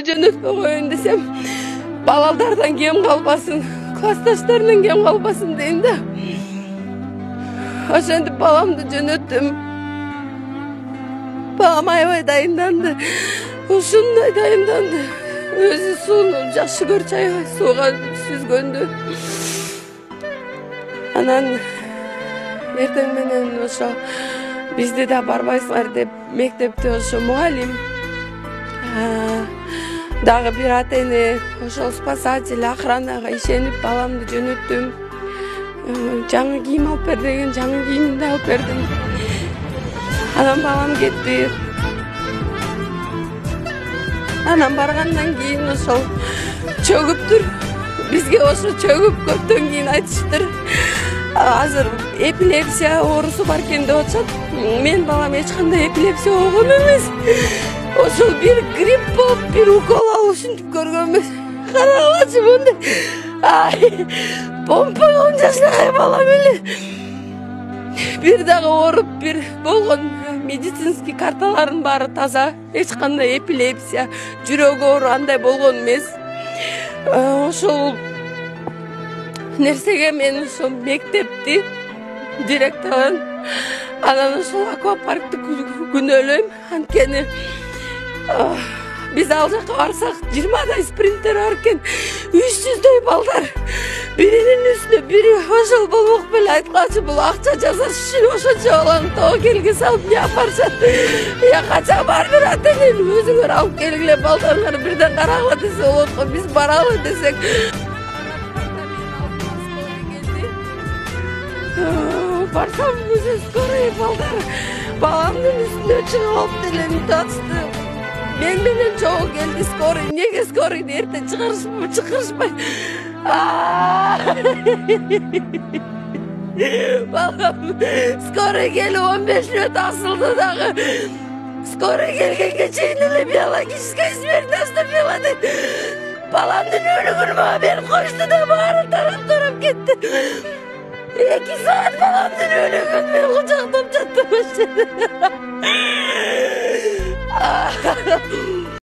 Jönötpö koyun desem, balaldardan kem kalbasın, klastaşlarından kem kalbasın deyin de. Oşendi balamdı jönöttüm. Balam aybay dayındandı. Uşunday dayındandı. Özü suunu жақшы көрчү аябай сууга сүзгөндү. Анан эртең менен ошо бизде да барбайсыңар деп мектепте ошо мугалим дагы бир ата-эне ошол спасатель охранага ишенип баламды жөнөттүм. Жаңы кийим алып бер деген жаңы кийимди алып бердим. Анан балам кетти. Анан баргандан кийин ошол чөгүптүр. Бизге ошо чөгүп көптөн кийин айтыштыр. Азыр эпилепсия оорусу бар экен деп атышат. Мен балам эч кандай эпилепсия болгон эмес. Ошол бир грипп болуп, бир укол алып ушинтип көргөн эмес. Карагылачы мындай. Помпа 10 жаштагы балам эле. Бир дагы ооруп, бир болгон медицинский карталарын баары таза. Эч кандай эпилепсия, жүрөк оору андай болгон эмес. Ошол нерсеге мен ошол мектепти директорун анан ошол аквапаркты күнөөлөйм. Анткени биз ал жака барсак 20дай спринтер бар экен, 300дөй балдар. Биринин үстүнө бири ошол болмок беле айткачы бул акча жасаш үчүн ошончо баланы тоо келге салып эмне алып барышат. Качан бардыр ата-эне өзүңөр алып келгиле балдарыңар бирден карагыла десе болот го, биз баралы десек. Барсам уже скорый балдар баламдын үстүнө чыгып алып деле атышты. Мен менен чогуу келди скорый. Эмнеге скорыйды эрте чакырышпай? Балам скорый келип 15 мүнөт асылды дагы. Скорый келгенге чейин эле биологическая смерть наступила дейт. Баламдын өлүгүн мага берип койушту да баары тарап кетти. 2 saat balamdын өлүгүн мен кучактап жаттым.